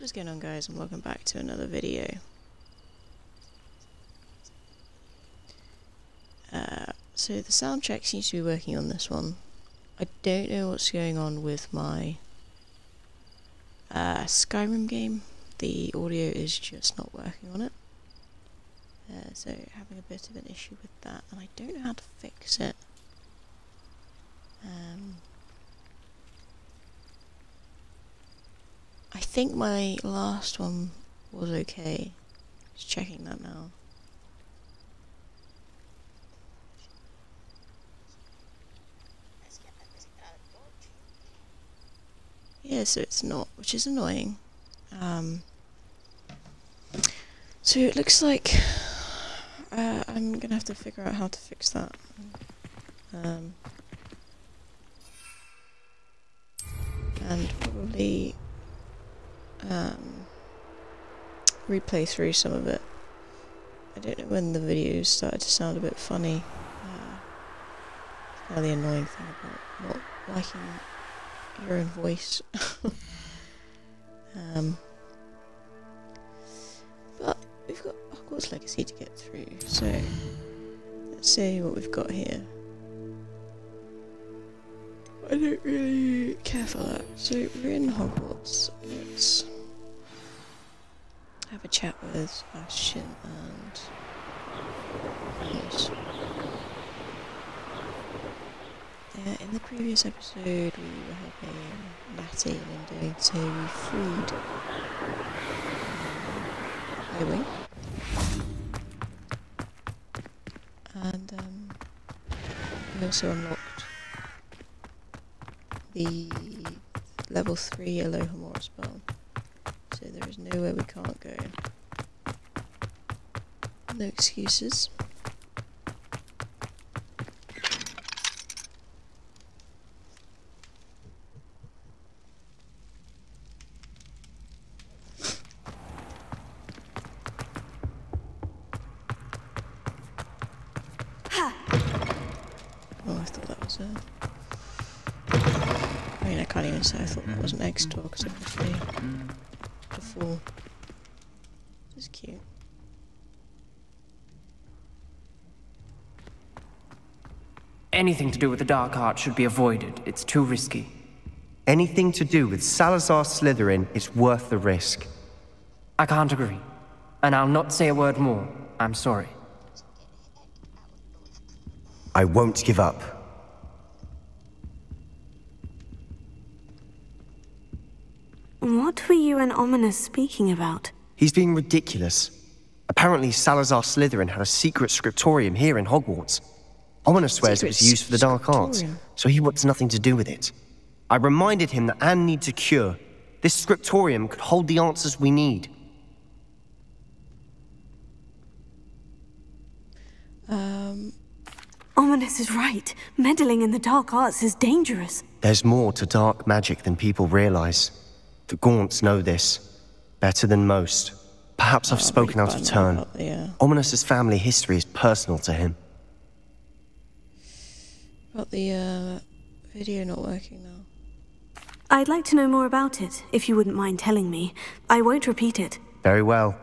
What is going on, guys, and welcome back to another video. So the sound check seems to be working on this one. I don't know what's going on with my Skyrim game. The audio is just not working on it. So having a bit of an issue with that, and I don't know how to fix it. I think my last one was okay. Just checking that now. Yeah, so it's not, which is annoying. So it looks like I'm gonna have to figure out how to fix that. And probably replay through some of it. I don't know when the videos started to sound a bit funny. Now the annoying thing about not liking your own voice. But we've got Hogwarts Legacy to get through, so let's see what we've got here. I don't really care for that. So we're in Hogwarts. Let's have a chat with Bastion and Alice. In the previous episode, we were helping Natty and Lindo to be freed Ewing. And we also unlocked the level 3 Alohomora spell. So there is nowhere we can't go. No excuses. I mean, I can't even say I thought that was an egg store because it was before. This is cute. Anything to do with the dark art should be avoided. It's too risky. Anything to do with Salazar Slytherin is worth the risk. I can't agree. And I'll not say a word more. I'm sorry. I won't give up. What were you and Ominous speaking about? He's being ridiculous. Apparently Salazar Slytherin had a secret scriptorium here in Hogwarts. Ominous swears it was used for the dark arts, so he wants nothing to do with it. I reminded him that Anne needs a cure. This scriptorium could hold the answers we need. Ominous is right. Meddling in the dark arts is dangerous. There's more to dark magic than people realize. The Gaunts know this better than most. Perhaps I've spoken out of turn. Ominous's family history is personal to him. But the video not working now. I'd like to know more about it, if you wouldn't mind telling me. I won't repeat it. Very well.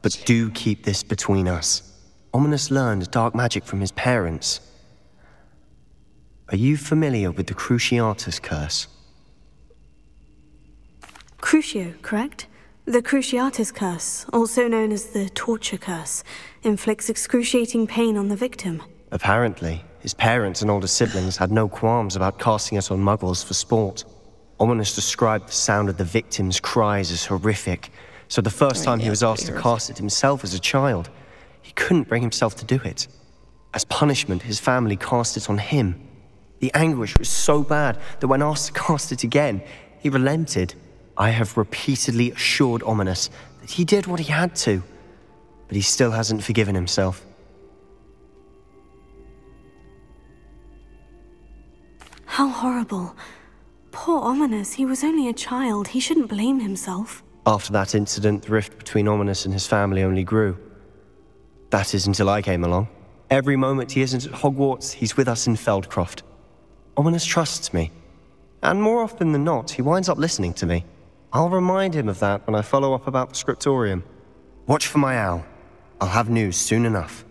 But do keep this between us. Ominous learned dark magic from his parents. Are you familiar with the Cruciatus Curse? Crucio, correct? The Cruciatus Curse, also known as the Torture Curse, inflicts excruciating pain on the victim. Apparently, his parents and older siblings had no qualms about casting it on muggles for sport. Ominous described the sound of the victim's cries as horrific, so the first time he was asked to cast it himself as a child, he couldn't bring himself to do it. As punishment, his family cast it on him. The anguish was so bad that when asked to cast it again, he relented. I have repeatedly assured Ominous that he did what he had to, but he still hasn't forgiven himself. How horrible. Poor Ominous, he was only a child. He shouldn't blame himself. After that incident, the rift between Ominous and his family only grew. That is until I came along. Every moment he isn't at Hogwarts, he's with us in Feldcroft. Ominous trusts me. And more often than not, he winds up listening to me. I'll remind him of that when I follow up about the scriptorium. Watch for my owl. I'll have news soon enough.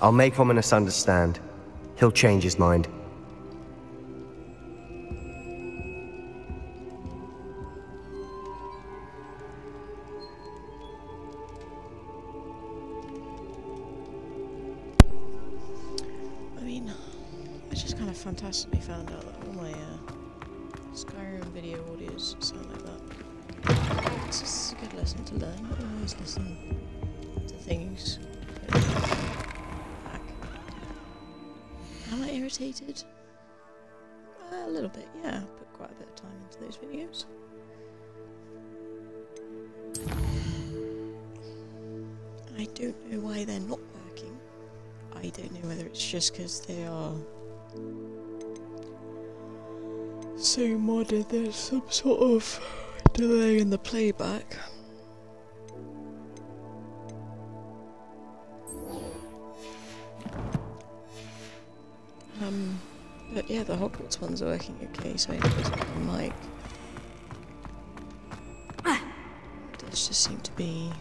I'll make Ominous understand. He'll change his mind. I mean, I just kind of fantastically found out that all my Skyrim video audios sound like that. It's just a good lesson to learn. I always listen to things. Back. Am I irritated? A little bit, yeah. I put quite a bit of time into those videos. I don't know why they're not working. I don't know whether it's just because they are so modded there's some sort of delay in the playback. But yeah, the Hogwarts one's are working okay, so I know it's not on mic. It does just seem to be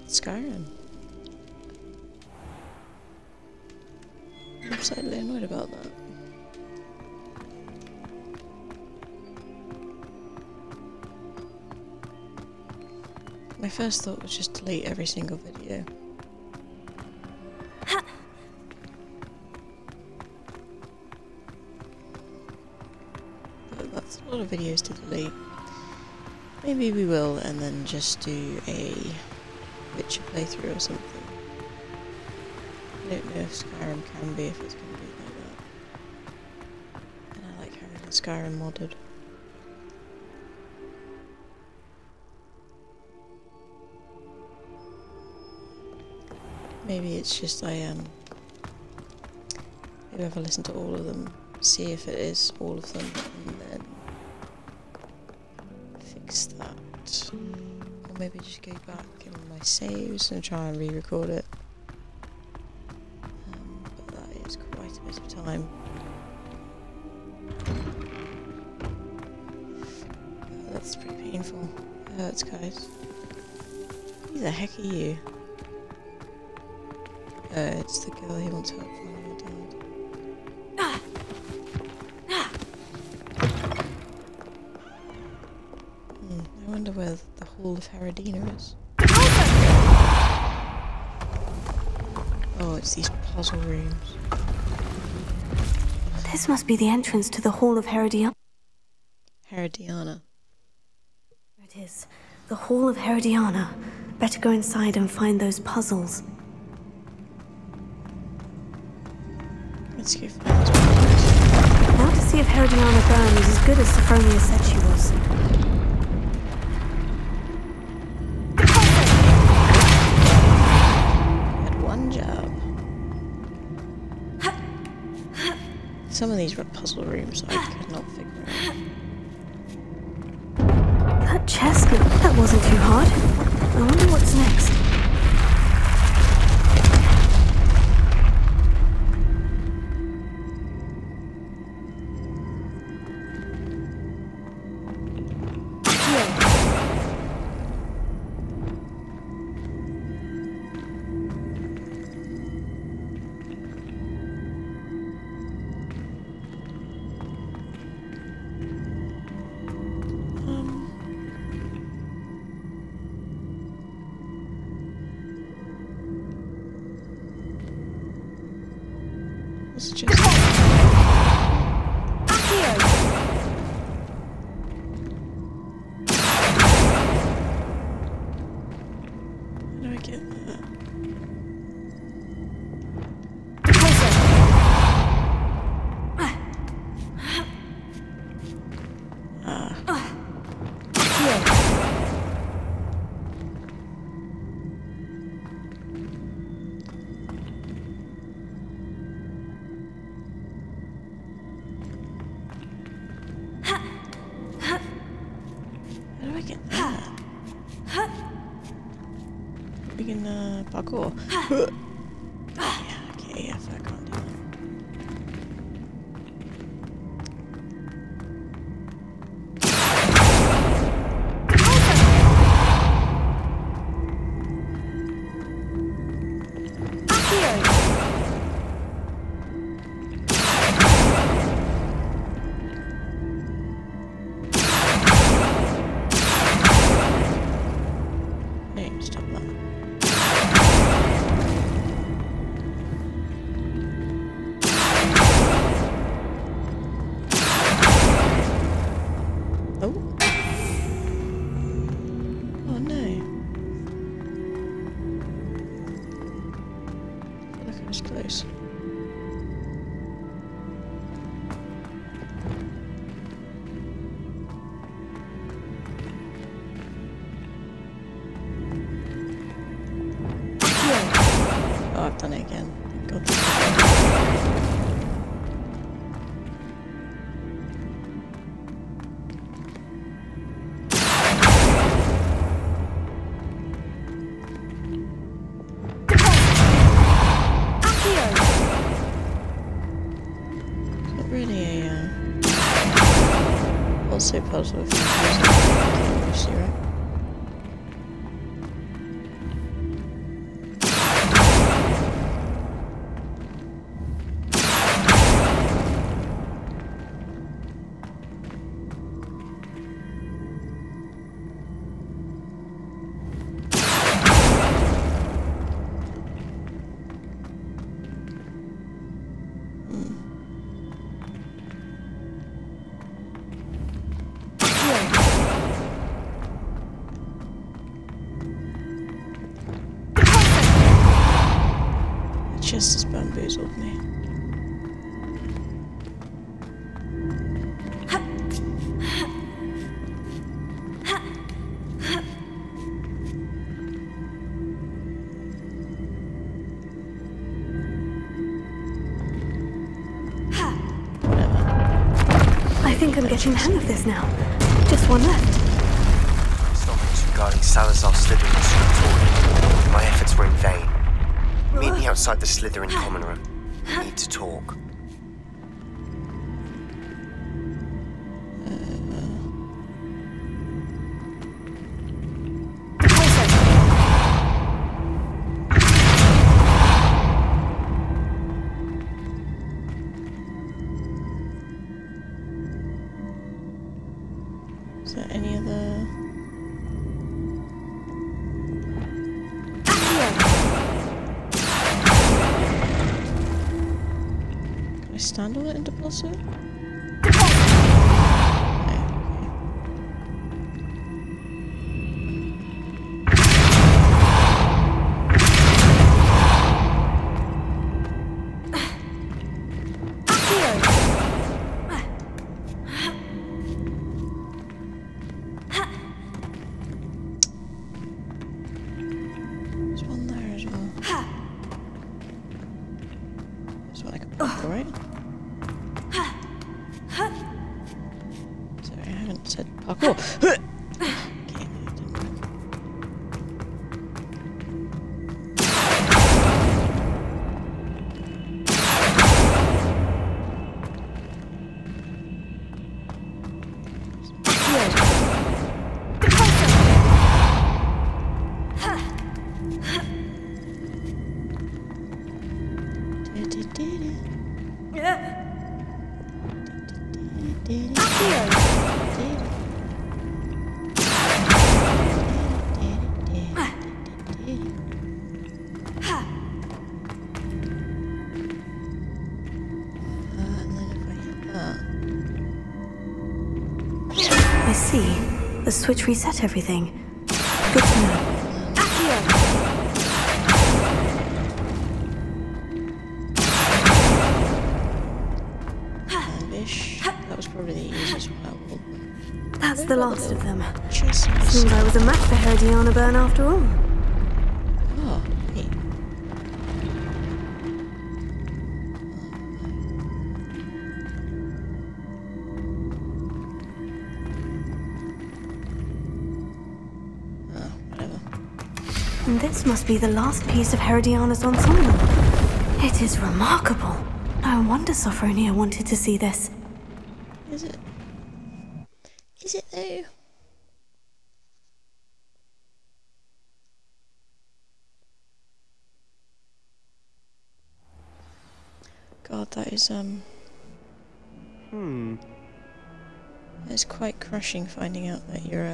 Skyrim. I'm slightly annoyed about that. My first thought was just delete every single video. But that's a lot of videos to delete. Maybe we will, and then just do a Witcher playthrough or something. I don't know if Skyrim can be, if it's going to be like that. And I like having the Skyrim modded. Maybe it's just maybe if I listen to all of them, see if it is all of them, and then fix that. Or maybe just go back in my saves and try and re-record it. But that is quite a bit of time. That's pretty painful. It hurts, guys. Who the heck are you? It's the girl he wants help finding her dad. I wonder where the Hall of Herodina is. Oh, it's these puzzle rooms. This must be the entrance to the Hall of Herodiana. Herodiana. There it is. The Hall of Herodiana. Better go inside and find those puzzles. Let's go find those puzzles. Now to see if Herodiana Byrne is as good as Sophronia said she was. Had one job. Some of these puzzle rooms I could not figure out. That chest, that wasn't too hard. I wonder what's next. It's just... How do I get that? We can parkour. Yeah, okay, yeah, I can't do that. God. It's not really a also puzzle if you're using it, right? Just as bamboozled me. I think I'm getting the hang of this now. Just one left. Stoppings regarding Salazar Slytherin's tutorial. My efforts were in vain. Meet me outside the Slytherin common room. We need to talk. Is there any other... Can I stand on it and deposit it? There's one there as well. There's one I can pop, right? Sorry, I haven't said parkour. Okay, it didn't work. I see. The switch reset everything. Good to know. That was probably the easiest one. That's the last of them. Just Seems I was a match for Herodiana Byrne after all. oh, neat. Oh, whatever. And this must be the last piece of Herodiana's ensemble. It is remarkable. No wonder Sophronia wanted to see this. Is it? Is it though? God, that is it's quite crushing finding out that your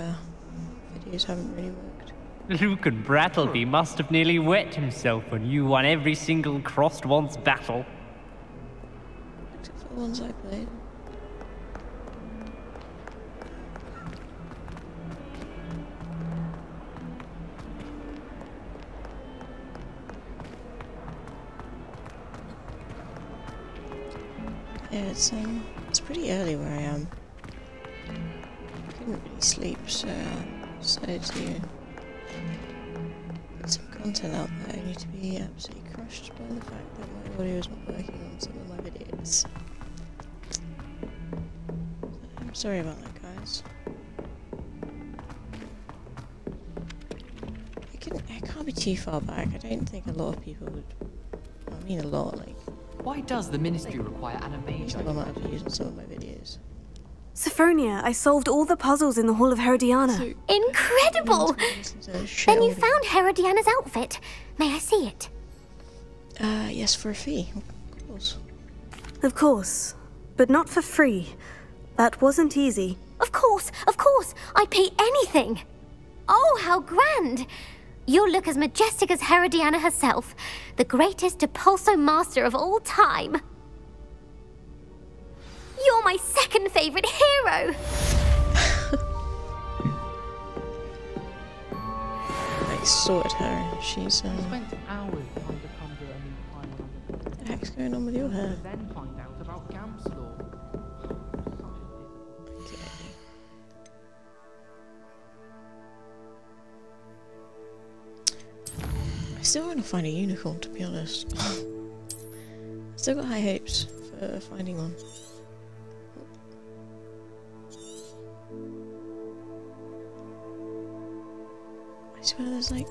videos haven't really worked. Luke and Brattleby must have nearly wet himself when you won every single crossed one's battle. Except for the ones I played. Yeah, it's pretty early where I am. I couldn't really sleep, so I decided to put some content out there only to be absolutely crushed. crushed by the fact that my audio is not working on some of my videos. I'm sorry about that, guys. It can't be too far back. I don't think a lot of people would. I mean, a lot. Like, why does the Ministry require there's animation? a lot of views on some of my videos. Sophronia, I solved all the puzzles in the Hall of Herodiana. Incredible! Then you found Herodiana's outfit. May I see it? Yes, for a fee, of course. Of course, but not for free. That wasn't easy. Of course, I'd pay anything. Oh, how grand! You'll look as majestic as Herodiana herself, the greatest Depulso master of all time. You're my second favorite hero! I sorted her. She's Spent hours trying to conjure a new time. what the heck's going on with your hair? Then find out about Gamp's law. I still want to find a unicorn, to be honest. Still got high hopes for finding one. I swear there's like...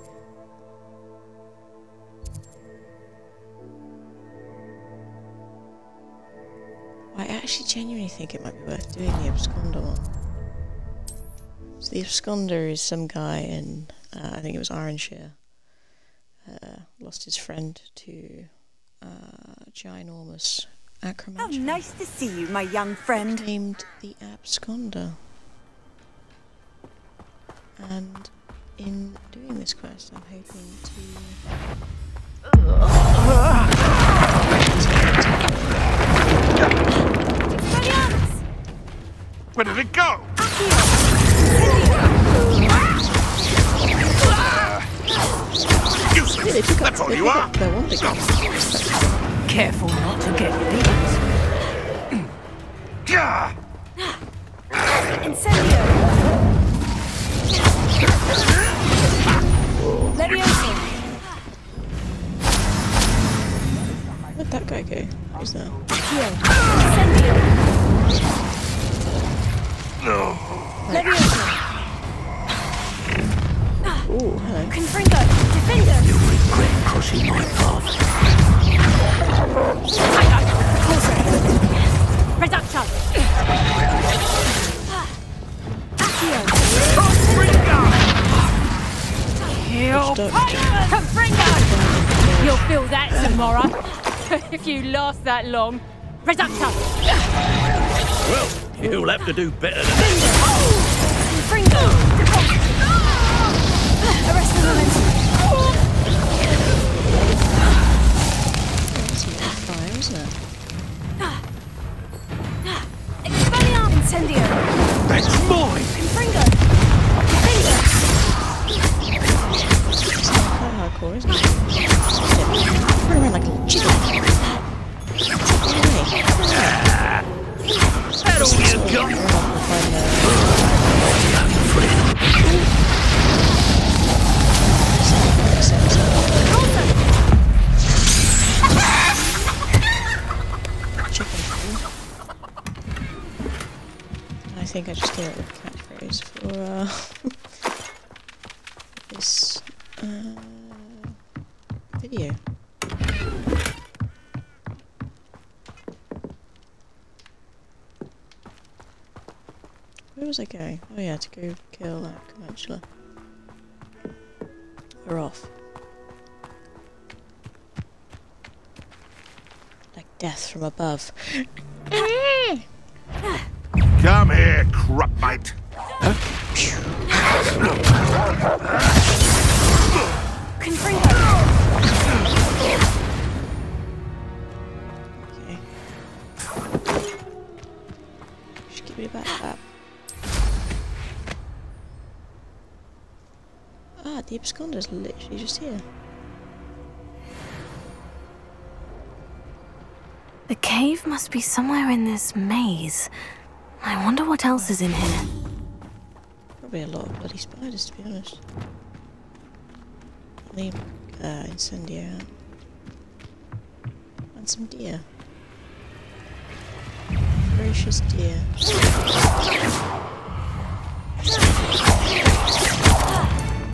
I actually genuinely think it might be worth doing the absconder one. So the absconder is some guy in, I think it was Ironshire. Lost his friend to ginormous acromancer. How nice to see you, my young friend. Named the absconder. And in doing this quest, I'm hoping Where did it go? Useless. That's all you are. Careful not to get beat. Incendio! Leviosa! Where'd that guy go? Who's that? Incendio! Leviosa! Ooh, hello. Confringo! Defender! You regret crossing my path. Reducto! Accio! Confringo! You'll feel that tomorrow, if you last that long. Reducto! Well, you'll have to do better than Confringo! Arrest the momentum! Fire, isn't it? Expelliarm! Incendio! That's mine! Confringo! Defender! It's not quite hardcore, isn't it? Run around like a chicken. That all you got? I think I just came up with a catchphrase for this video. Where was I going? Oh yeah, to go kill that tarantula. We're off. Like death from above. Come here, crupmate. Confringo! Okay. Just give it back up. Ah, the absconder's literally just here. The cave must be somewhere in this maze. I wonder what else is in here. Probably a lot of bloody spiders, to be honest. Leave incendio out. And some deer. Gracious deer.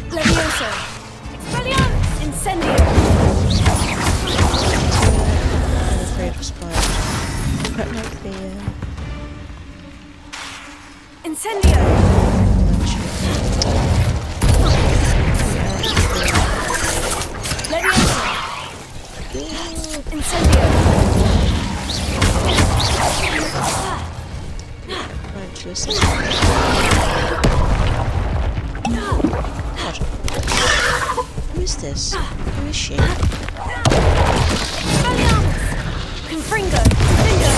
Levioso! Expelliarmus! Incendio! I'm afraid of spiders. But like the Incendio! Levioso! Incendio! tarantulas. God. Who is this? Who is she? Confringo! Confringo!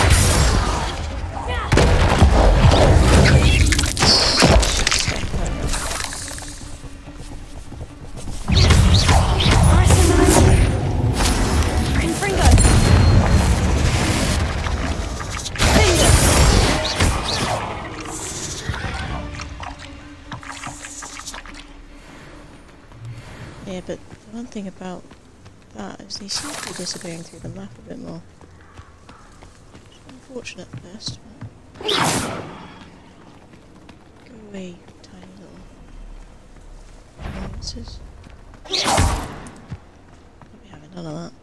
Yeah, but the one thing about that is they seem to be disappearing through the map a bit more. Unfortunate at best. Go away, tiny little annoyances. I'll be having none of that.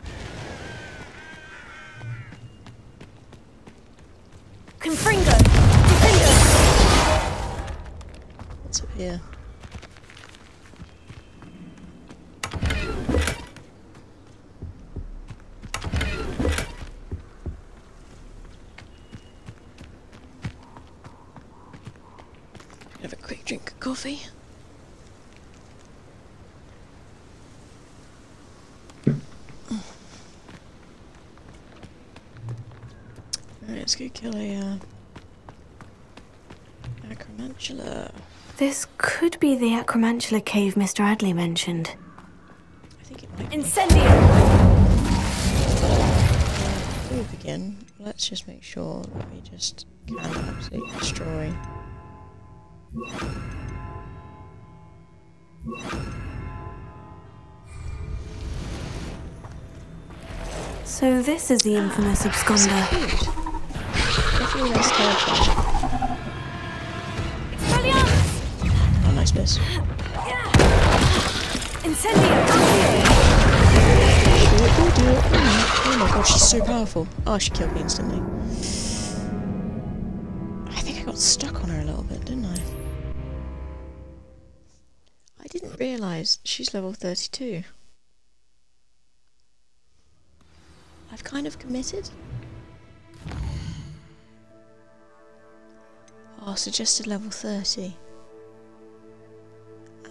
Confringo! Confringo! What's up here? Have a quick drink of coffee. Alright, let's go kill a acromantula. This could be the Acromantula cave Mr. Adley mentioned. I think it might be. Incendio! Before we begin, let's just make sure that we just can absolutely destroy. So this is the infamous absconder. Definitely less terrifying. Oh, nice miss. Incendio! Do it. Oh my god, she's so powerful. Oh, she killed me instantly. I think I got stuck on her a little bit, didn't I? I didn't realise she's level 32. I've kind of committed. Oh, suggested level 30.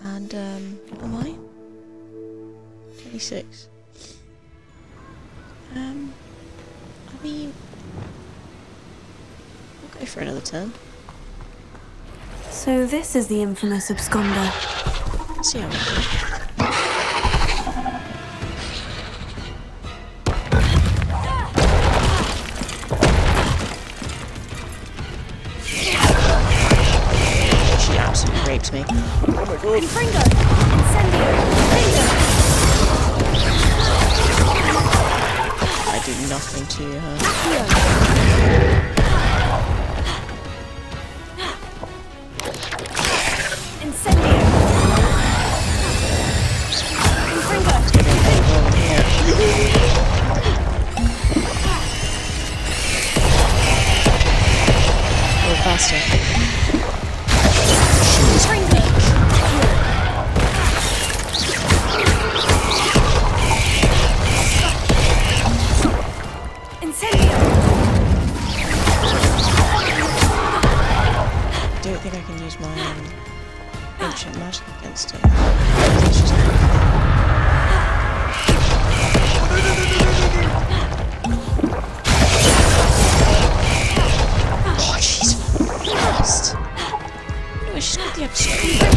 And, am I? 26. I mean, I'll go for another turn. So this is the infamous absconder. Let's see how we do. She absolutely raped me. Oh my god. Confringo! Incendio! Confringo! I do nothing to her. Incendio! Confringo! Oh, faster. Confringo! Incendio! I don't think I can use my ancient magic against her. It's just oh, she's fast! No, she's got the absconder.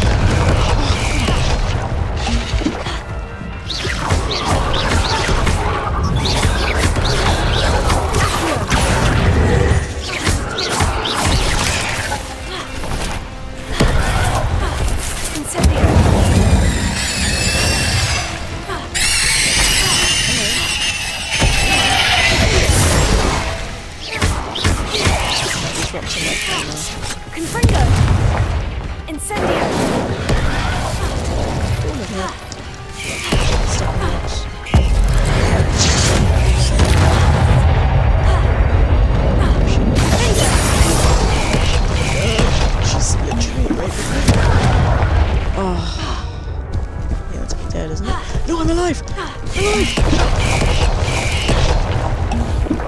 Confringo! Incendio! All of it. Stop the box. She's literally right behind me. Oh. Yeah, that's me dead, isn't it? No, I'm alive! I'm alive! Oh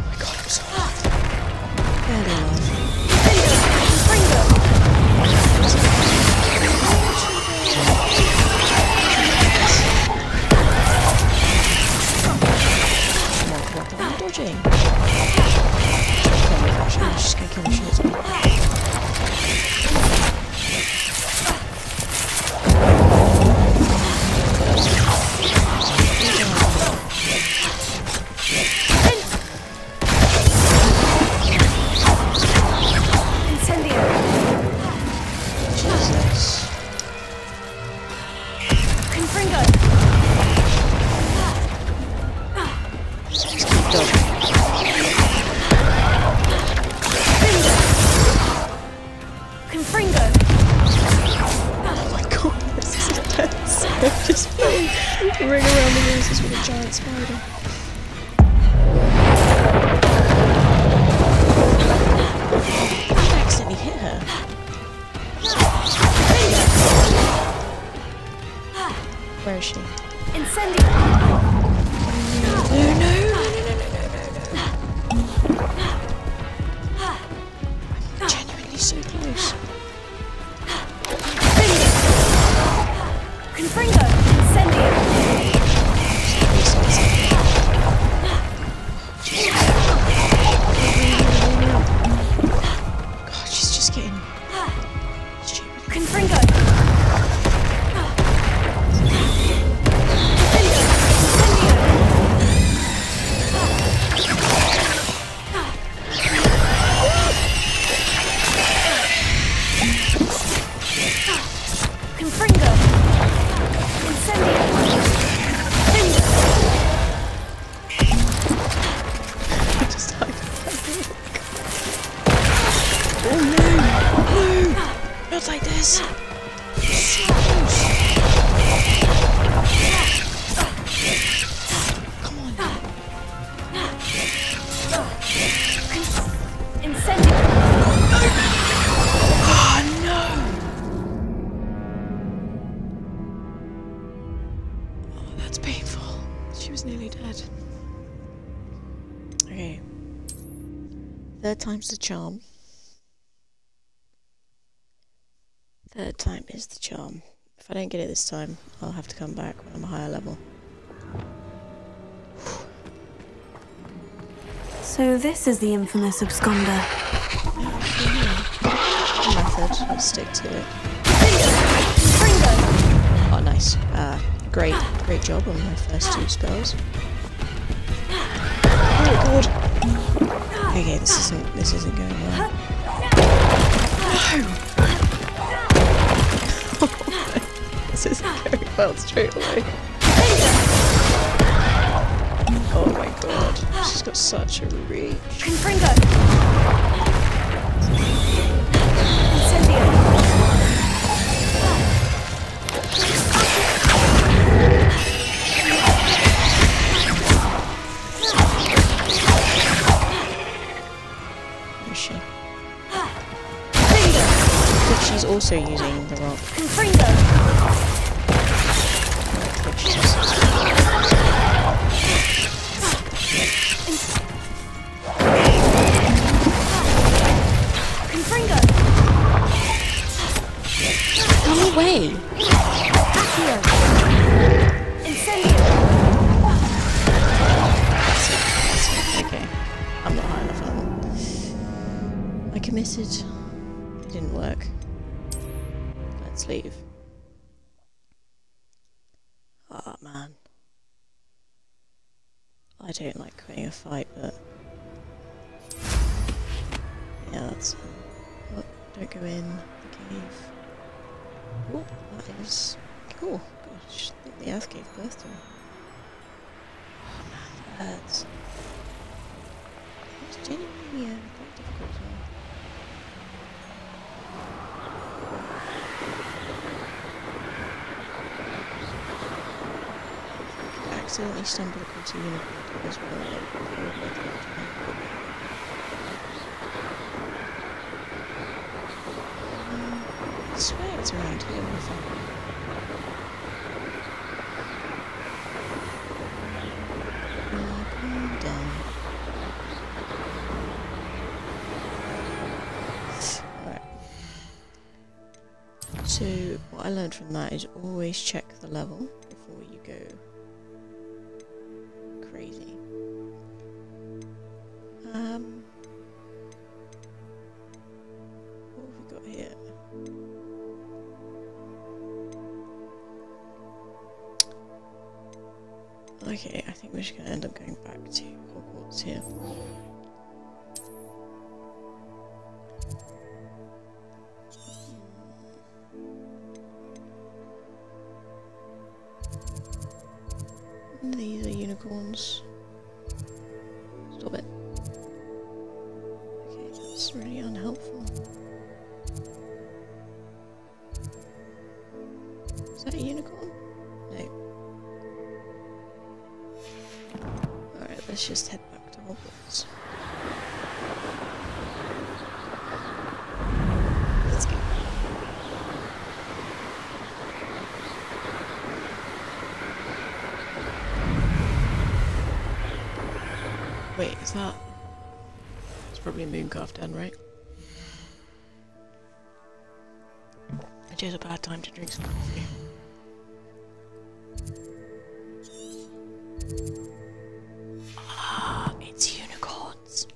my god, I'm so alive. Barely alive. What am I dodging? I'm just gonna kill the shit. Ring around the roses with a giant spider. I accidentally hit her. Where is she? Incendio! No. I'm genuinely so close. Confringo! Incendio! God, she's just getting stupid. Confringo! Confringo! Incendio! Just like oh no! Not like this! So close! Come on! Incendio! Oh no! Oh, that's painful. She was nearly dead. Okay. Third time's the charm. Third time is the charm. If I don't get it this time, I'll have to come back when I'm a higher level. So this is the infamous absconder. Method. Let's stick to it. Confringo! Oh, nice. Great job on my first two spells. Oh god. Okay, this isn't going well. No! This isn't going well straight away. Oh my god. She's got such a reach. Confringo! Incendio! Where is she? But she's also using the rock. Confringo! Which is Confringo! go away! Accio! Incendio! Okay. I'm not high enough level. I committed. It didn't work. Let's leave. Oh man. I don't like quitting a fight, but yeah, that's oh, don't go in the cave. Oh, that is cool. Gosh, I think the earth gave birth to me. Oh man, that hurts. It's genuinely quite difficult as well. accidentally stumble across a unicorn as well. I swear it's around here. Calm down. Alright. So, what I learned from that is always check the level before you go crazy. What have we got here? Okay, I think we're just going to end up going back to Hogwarts here. These are unicorns. Stop it. Okay, that's really unhelpful. Is that a unicorn? No. Alright, let's just head back to Hogwarts. Let's go. Wait, is that... It's probably a Mooncalf Den, right? I chose a bad time to drink some coffee. Ah, it's unicorns.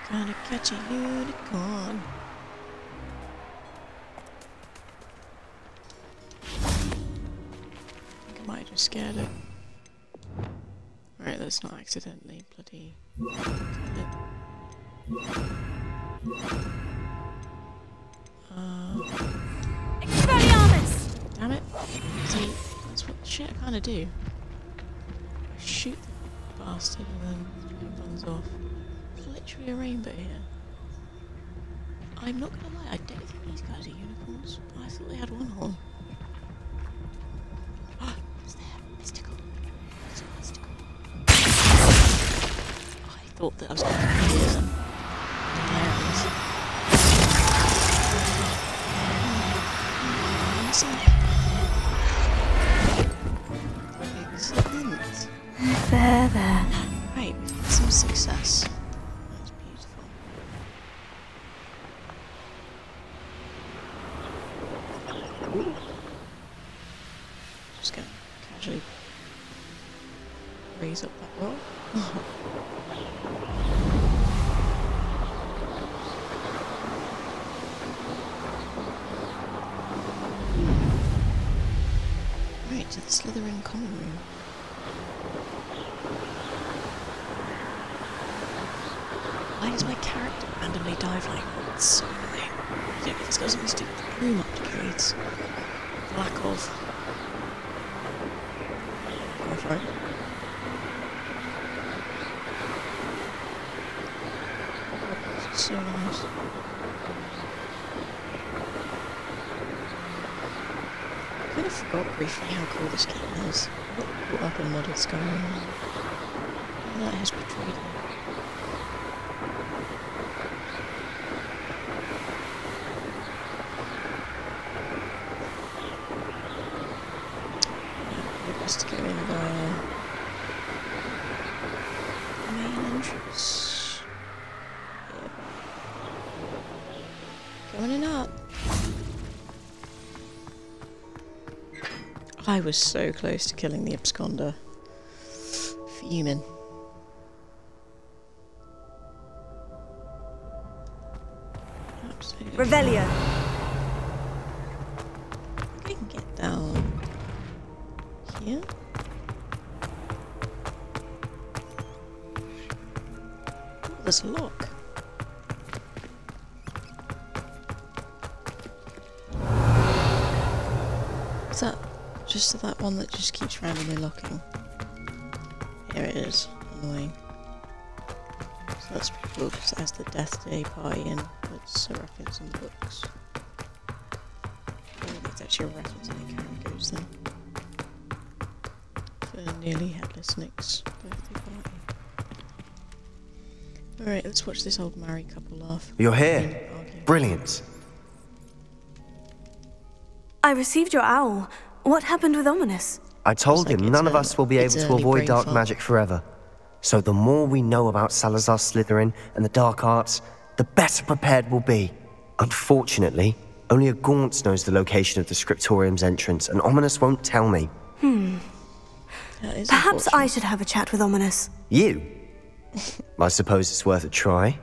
Gonna catch a unicorn. I think I might have just scared it. Right, let's not accidentally bloody kill it. Expelliarmus! Damn it. See, that's what shit I kinda do. I shoot the bastard and then it runs off. There's literally a rainbow here. I'm not gonna lie, I don't think these guys are unicorns. I thought they had one horn. It's there. Mystical. Mystical. I thought that I was going to kill them. Excellent. There. Right, we've had some success. That's beautiful. Ooh. Just gonna casually raise up that roll. Right, to the Slytherin common room. Why does my character randomly dive like that? It's so annoying. I don't know if it's got something to do with the room upgrades. Lack of. Go for it. It's so nice. I kind of forgot briefly how cool this game is. I got caught up in modded Skyrim. That has betrayed me. To go in via the main entrance. Yep. Going in up. I was so close to killing the absconder. Fuming. Absolutely. Revelio. I can get down here. Oh, there's a lock. Is that just that one that just keeps randomly locking? Here it is. Annoying. So that's pretty cool because it has the Death Day party in. It's a reference in the books. I think it's actually a reference in the characters then. nearly headless Nick's birthday party. Alright, let's watch this old married couple laugh. You're here. Brilliant. I received your owl. What happened with Ominous? I told him none of us will be able to avoid dark magic forever. So the more we know about Salazar Slytherin and the dark arts, the better prepared we'll be. Unfortunately, only a Gaunt knows the location of the Scriptorium's entrance, and Ominous won't tell me. Perhaps I should have a chat with Ominous. You? I suppose it's worth a try.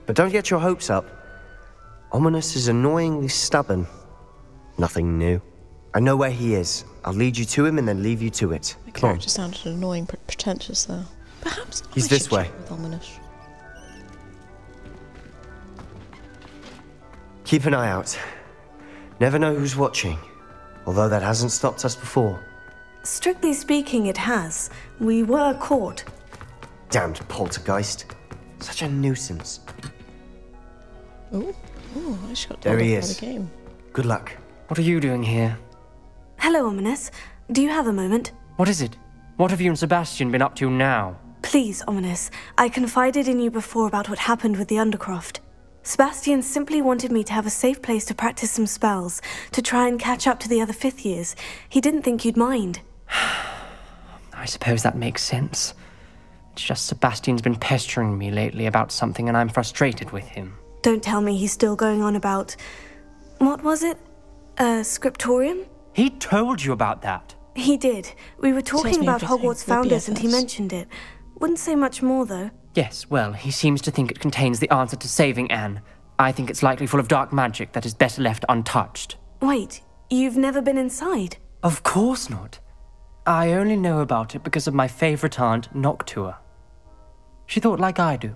But don't get your hopes up. Ominous is annoyingly stubborn. Nothing new. I know where he is. I'll lead you to him and then leave you to it. My Come on. character sounded annoying but pretentious there. Perhaps He's I this should way. chat with Ominous. Keep an eye out. Never know who's watching. Although that hasn't stopped us before. Strictly speaking, it has. We were caught. Damned poltergeist. Such a nuisance. Oh, I just got There told he off by is. the game. Good luck. What are you doing here? Hello, Ominous. Do you have a moment? What is it? What have you and Sebastian been up to now? Please, Ominous. I confided in you before about what happened with the Undercroft. Sebastian simply wanted me to have a safe place to practice some spells, to try and catch up to the other fifth years. He didn't think you'd mind. I suppose that makes sense. It's just Sebastian's been pestering me lately about something and I'm frustrated with him. Don't tell me he's still going on about... What was it? Scriptorium? He told you about that? He did. We were talking me about everything. Hogwarts We're founders and he BFFs. mentioned it. Wouldn't say much more, though. Yes, well, he seems to think it contains the answer to saving Anne. I think it's likely full of dark magic that is better left untouched. Wait, you've never been inside? Of course not. I only know about it because of my favorite aunt, Noctua. She thought like I do.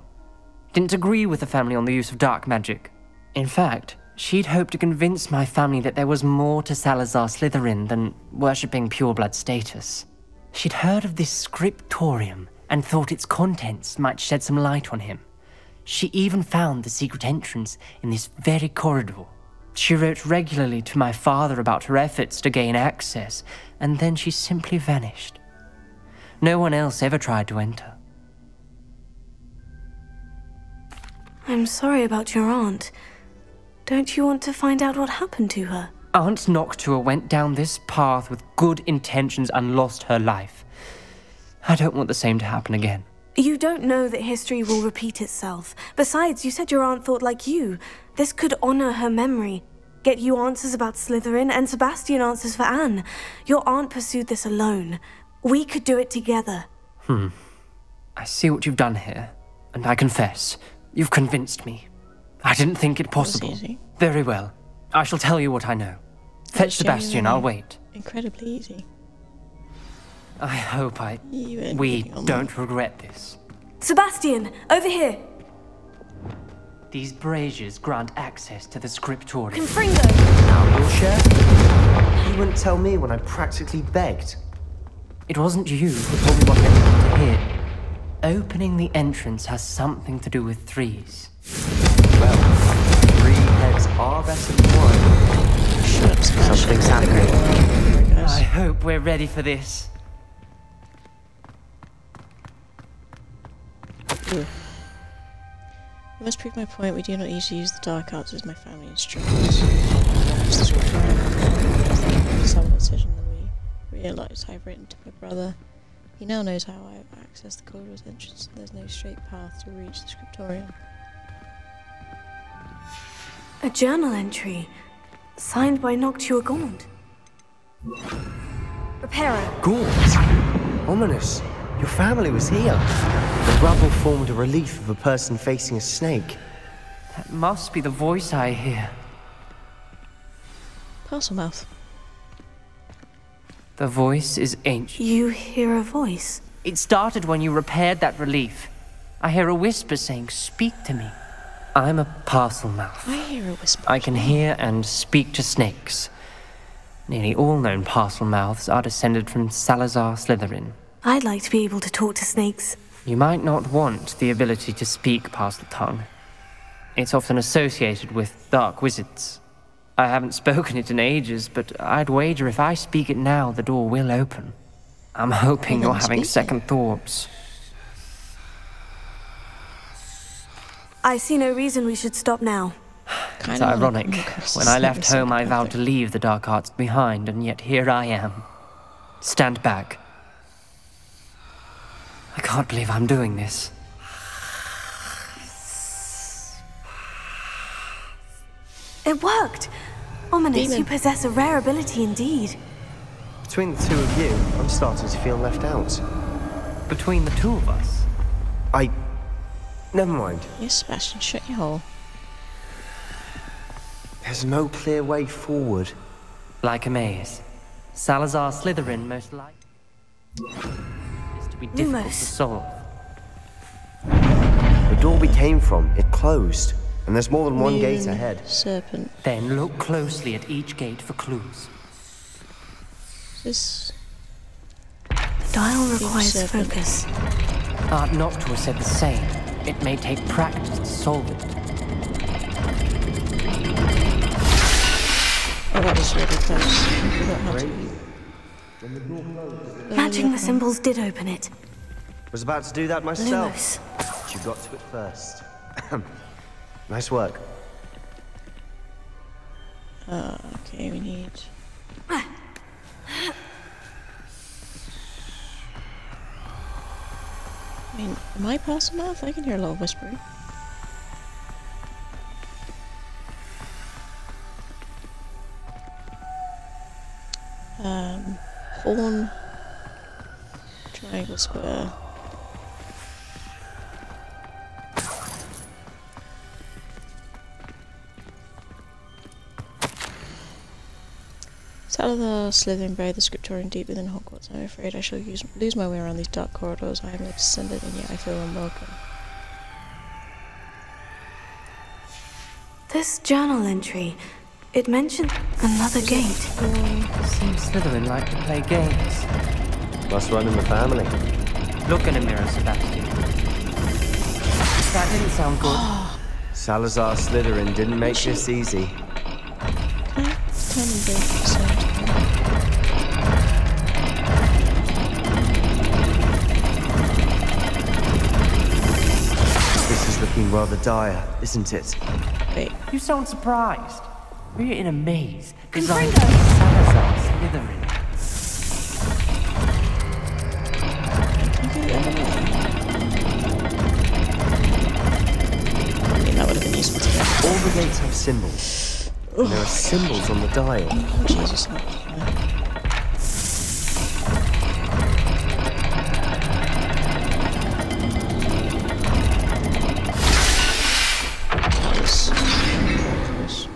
Didn't agree with the family on the use of dark magic. In fact, she'd hoped to convince my family that there was more to Salazar Slytherin than worshipping pureblood status. She'd heard of this scriptorium and thought its contents might shed some light on him. She even found the secret entrance in this very corridor. She wrote regularly to my father about her efforts to gain access, and then she simply vanished. No one else ever tried to enter. I'm sorry about your aunt. Don't you want to find out what happened to her? Aunt Noctua went down this path with good intentions and lost her life. I don't want the same to happen again. You don't know that history will repeat itself. Besides, you said your aunt thought like you. This could honor her memory. Get you answers about Slytherin and Sebastian answers for Anne. Your aunt pursued this alone. We could do it together. I see what you've done here, and I confess, you've convinced me. I didn't think it possible. easy. Very well. I shall tell you what I know. Fetch Sebastian, I'll wait. Incredibly easy. I hope You ain't we getting on don't regret this. Sebastian, over here! These braziers grant access to the scriptorium. Confringo! Now you'll share? You wouldn't tell me when I practically begged. It wasn't you who told me what I needed to hear. Opening the entrance has something to do with threes. Well, 3 heads are better than 1. Shut up, Sebastian. Something's happening. Alright, guys. I hope we're ready for this. I must prove my point. We do not usually use the dark arts as my family instructs. This is what some decision that we realised I've written to my brother. He now knows how I access the corridor's entrance. There's no straight path to reach the scriptorium. A journal entry. Signed by Noctua Gaunt. Reparo. Gaunt! Ominous! Your family was here. The rubble formed a relief of a person facing a snake. That must be the voice I hear. Parselmouth. The voice is ancient. You hear a voice. It started when you repaired that relief. I hear a whisper saying, "Speak to me." I'm a Parselmouth. I hear a whisper. I can hear and speak to snakes. Nearly all known Parselmouths are descended from Salazar Slytherin. I'd like to be able to talk to snakes. You might not want the ability to speak Parseltongue. It's often associated with dark wizards. I haven't spoken it in ages, but I'd wager if I speak it now, the door will open. I'm hoping Well, you're then having speak second thoughts. I see no reason we should stop now. It's ironic. When I left home, I vowed to leave the dark arts behind, and yet here I am. Stand back. I can't believe I'm doing this. It worked! Ominous, Demon. you possess a rare ability indeed. Between the two of you, I'm starting to feel left out. Between the two of us. Never mind. Yes, Sebastian, shut your hole. There's no clear way forward. Like a maze. Salazar Slytherin most likely is to be difficult to Lumos. solve. The door we came from, it closed. And there's more than one gate Moon ahead. Serpent. Then look closely at each gate for clues. This The dial requires serpent. focus. Art Noctua said the same. It may take practice to solve it. Oh, that was really close. I forgot how to. Matching the symbols did open it. Was about to do that myself. Lumos. But you got to it first. Nice work. Okay, we need. I mean, am I past enough? I can hear a lot of whispering. Horn. Triangle square. Salazar Slytherin buried the scriptorium deep within Hogwarts. I'm afraid I shall lose my way around these dark corridors. I have not descended, and yet I feel unwelcome. This journal entry, it mentioned another gate. Seems Slytherin like to play games. Must run in the family. Look in a mirror, Sebastian. That didn't sound good. Salazar Slytherin didn't make this easy. Can I turn them both at the same time? This is looking rather dire, isn't it? Wait, You sound surprised. We're in a maze designed by Salazar Slytherin. can I go the other way? I mean, that would have been useful to get. All the gates have symbols. And there are symbols on the dial. Oh, Jesus, no. That was close.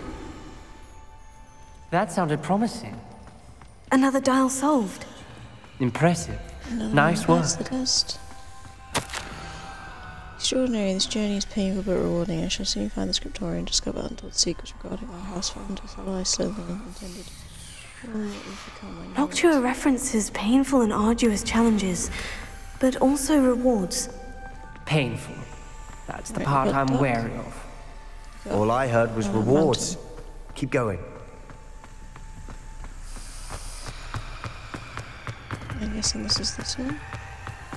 That sounded promising. Another dial solved. Impressive. No, Nice work. that's the test. Extraordinary, this journey is painful but rewarding. I shall soon find the scriptorium and discover untold secrets regarding our house found to fellow Slytherin intended. What we've become, I know Noctua it. references painful and arduous challenges, but also rewards. Painful. That's the Right, part but I'm that- wary of. All I heard was rewards. Keep going. I'm guessing this is this one.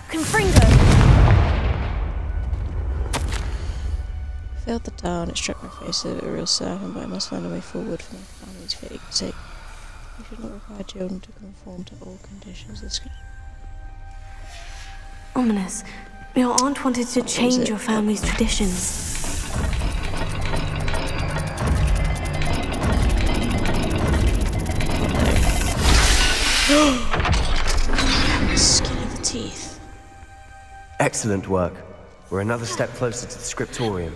Confringo! Failed the down, it struck my face as a real servant, but I must find a way forward for my family's sake. You should not require children to conform to all conditions. This could... Ominous. Your aunt wanted to change it? your family's traditions. Skin of the teeth. Excellent work. We're another step closer to the scriptorium.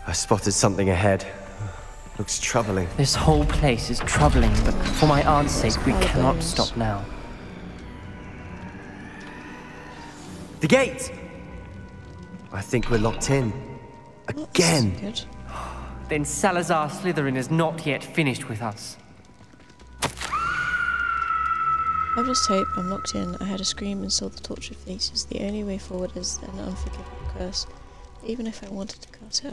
I spotted something ahead. Looks troubling. This whole place is troubling, but for my aunt's sake, we cannot stop now. The gate! I think we're locked in. That's Again! good. Then Salazar Slytherin is not yet finished with us. I've just hope I'm locked in. I heard a scream and saw the tortured faces. The only way forward is an unforgivable curse. Even if I wanted to cast it,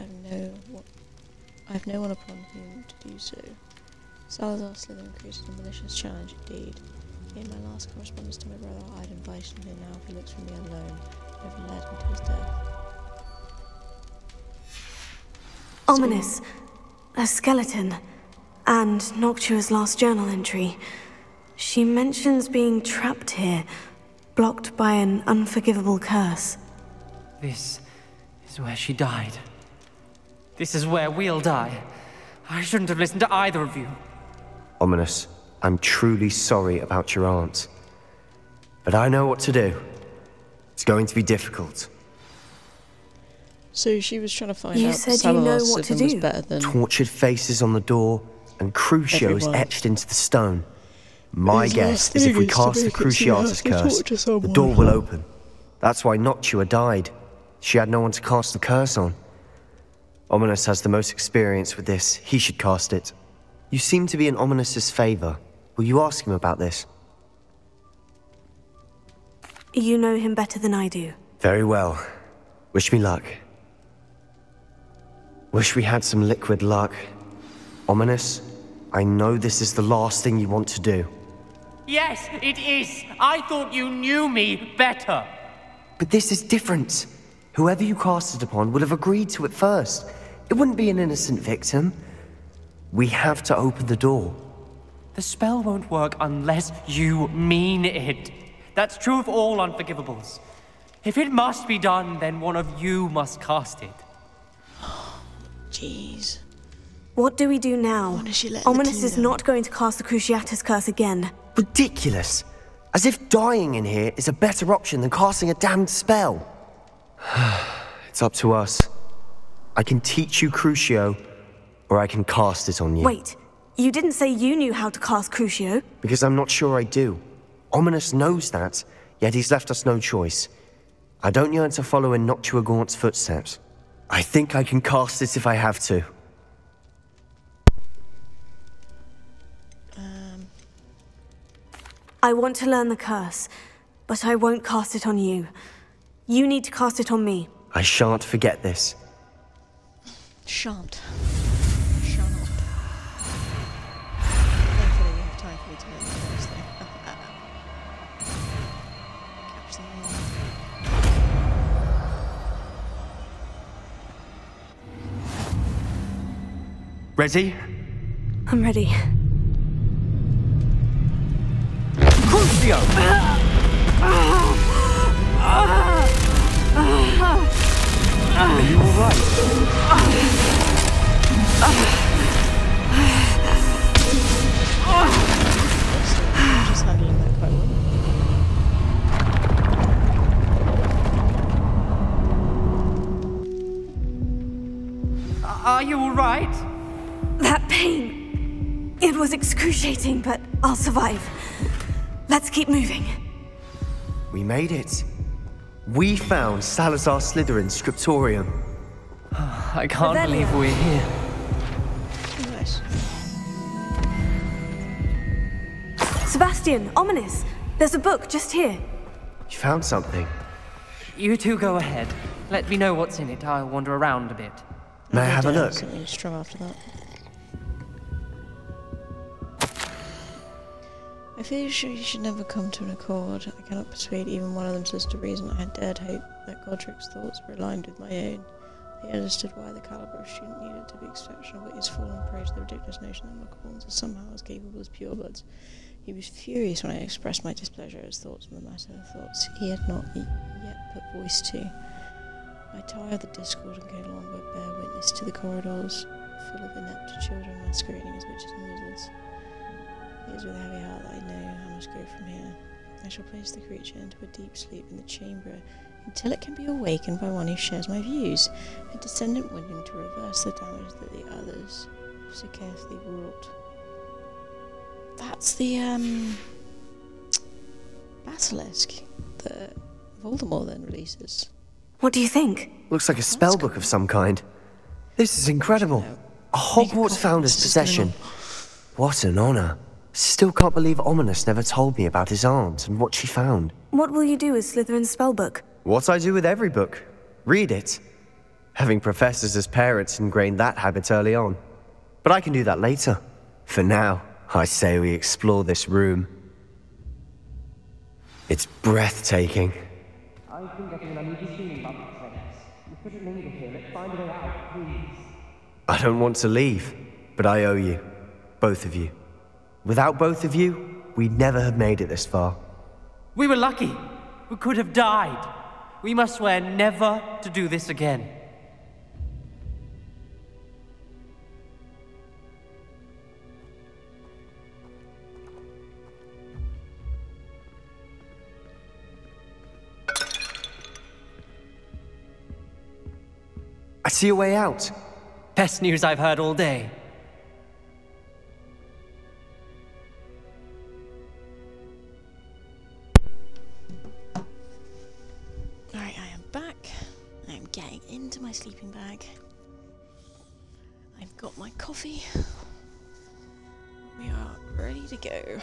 I have no one upon whom to do so. Salazar Slytherin created a malicious challenge indeed. In my last correspondence to my brother, I'd invited him, now if he looks for me alone, I've led him to his death. Ominous. A skeleton. And Noctua's last journal entry. She mentions being trapped here, blocked by an unforgivable curse. This is where she died. This is where we'll die. I shouldn't have listened to either of you. Ominous, I'm truly sorry about your aunt. But I know what to do. It's going to be difficult. So she was trying to find You out said Salazar you know what to Slytherin was do. better than Tortured faces on the door, and Crucio is Everyone. etched into the stone. My His guess last is if thing we is to cast the make it so you Cruciatus have to curse, torture the someone. door will open. That's why Noctua died. She had no one to cast the curse on. Ominous has the most experience with this. He should cast it. You seem to be in Ominous's favor. Will you ask him about this? You know him better than I do. Very well. Wish me luck. Wish we had some liquid luck. Ominous, I know this is the last thing you want to do. Yes, it is. I thought you knew me better. But this is different. Whoever you cast it upon would have agreed to it first. It wouldn't be an innocent victim. We have to open the door. The spell won't work unless you mean it. That's true of all unforgivables. If it must be done, then one of you must cast it. Jeez. What do we do now? Why does she let the Ominous team is down? not going to cast the Cruciatus curse again. Ridiculous. As if dying in here is a better option than casting a damned spell. It's up to us. I can teach you Crucio, or I can cast it on you. Wait, you didn't say you knew how to cast Crucio? Because I'm not sure I do. Ominous knows that, yet he's left us no choice. I don't yearn to follow in Noctua Gaunt's footsteps. I think I can cast it if I have to. I want to learn the curse, but I won't cast it on you. You need to cast it on me. I shan't forget this. Shan't. Shan't. Thankfully, you have time for me to learn the first thing. Catch them all. Ready? I'm ready. Crucio! Are you alright? I'm just handling that quite well. Are you alright? That pain. It was excruciating, but I'll survive. Let's keep moving. We made it. We found Salazar Slytherin's scriptorium. I can't believe we're here. Nice. Sebastian, Ominous, there's a book just here. You found something. You two go ahead. Let me know what's in it. I'll wander around a bit. May I have a look? Something strong after that. I feel you should never come to an accord. I cannot persuade even one of them to listen to reason. I had dared hope that Godric's thoughts were aligned with my own. He understood why the caliber of student needed to be exceptional, but he has fallen prey to the ridiculous notion that Muggleborns are somehow as capable as purebloods. He was furious when I expressed my displeasure at his thoughts on the matter, thoughts he had not yet put voice to. I tire of the discord and go along where bear witness to the corridors full of inept children masquerading as witches and wizards. It is with a heavy heart that I know I must go from here. I shall place the creature into a deep sleep in the chamber until it can be awakened by one who shares my views, a descendant willing to reverse the damage that the others so carefully wrought. That's the basilisk that Voldemort then releases. What do you think? Looks like a spell book of some kind. This is incredible. A Hogwarts founder's possession. What an honor. Still can't believe Ominous never told me about his aunt and what she found. What will you do with Slytherin's spellbook? What I do with every book. Read it. Having professors as parents ingrained that habit early on. But I can do that later. For now, I say we explore this room. It's breathtaking. I've been getting an uneasy feeling about this place. We couldn't linger here. Let's find a way out, please. I don't want to leave, but I owe you. Both of you. Without both of you, we'd never have made it this far. We were lucky. We could have died. We must swear never to do this again. I see a way out. Best news I've heard all day. Alright, I am back. I am getting into my sleeping bag. I've got my coffee. We are ready to go.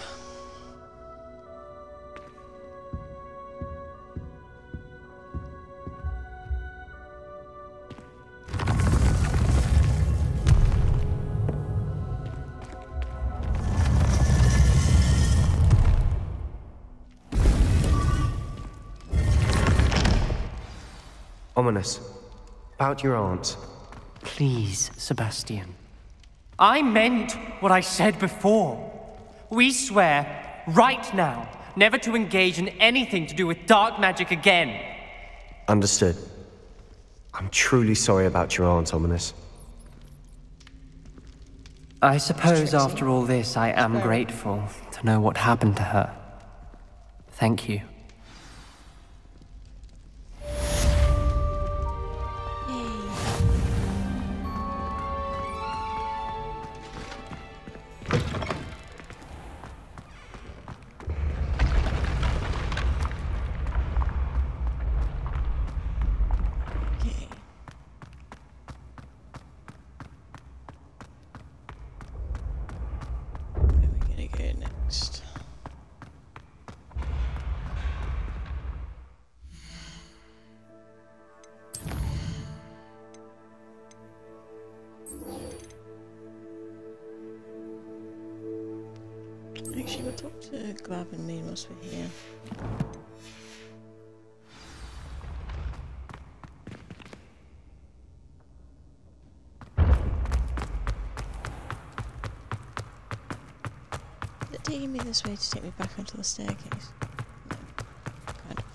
Ominous. About your aunt. Please, Sebastian. I meant what I said before. We swear, right now, never to engage in anything to do with dark magic again. Understood. I'm truly sorry about your aunt, Ominous. I suppose after all this, I am grateful to know what happened to her. Thank you. Actually, we'll talk to Glab and me whilst we're here. Is it taking me this way to take me back onto the staircase? No. Kind of.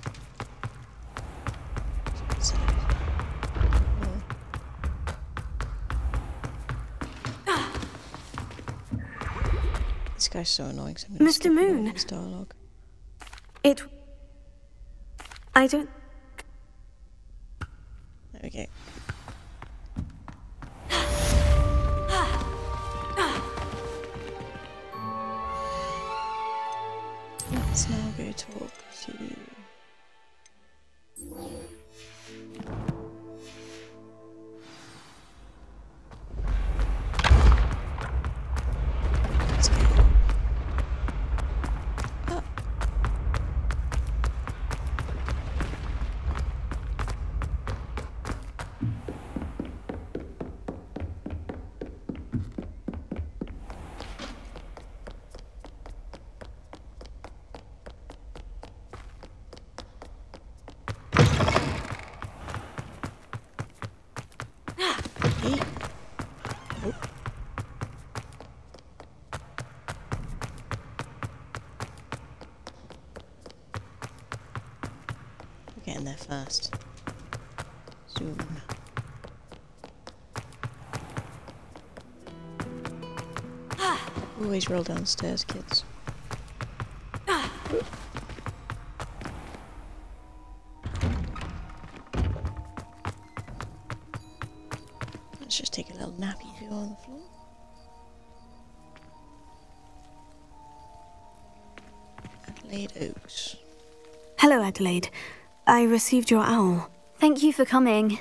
This guy's so annoying. So Mr. Moon. His dialogue. I don't... There we go. Let's now go talk to you. Let's go. Up. Hey. Oh. We're getting there first. Soon. Always roll downstairs, kids. Let's just take a little nappy if you're on the floor. Adelaide Oaks. Hello, Adelaide. I received your owl. Thank you for coming.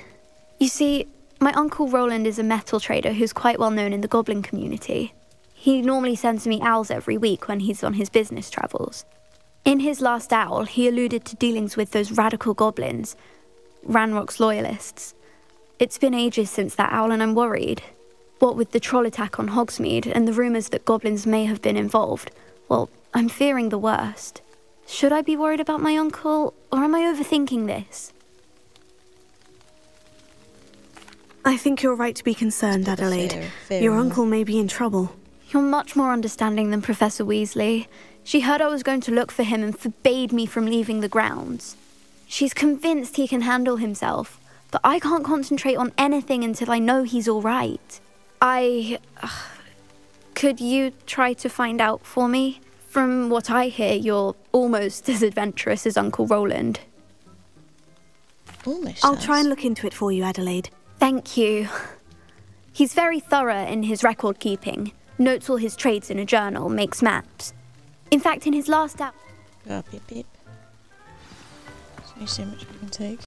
You see, my uncle Roland is a metal trader who's quite well known in the goblin community. He normally sends me owls every week when he's on his business travels. In his last owl, he alluded to dealings with those radical goblins, Ranrock's loyalists. It's been ages since that owl and I'm worried. What with the troll attack on Hogsmeade and the rumours that goblins may have been involved, well, I'm fearing the worst. Should I be worried about my uncle, or am I overthinking this? I think you're right to be concerned, Adelaide. Your uncle may be in trouble. You're much more understanding than Professor Weasley. She heard I was going to look for him and forbade me from leaving the grounds. She's convinced he can handle himself, but I can't concentrate on anything until I know he's all right. Could you try to find out for me? From what I hear, you're almost as adventurous as Uncle Roland. I'll try and look into it for you, Adelaide. Thank you. He's very thorough in his record keeping. Notes all his trades in a journal, makes maps. In fact, in his last Beep beep. There's only so much we can take.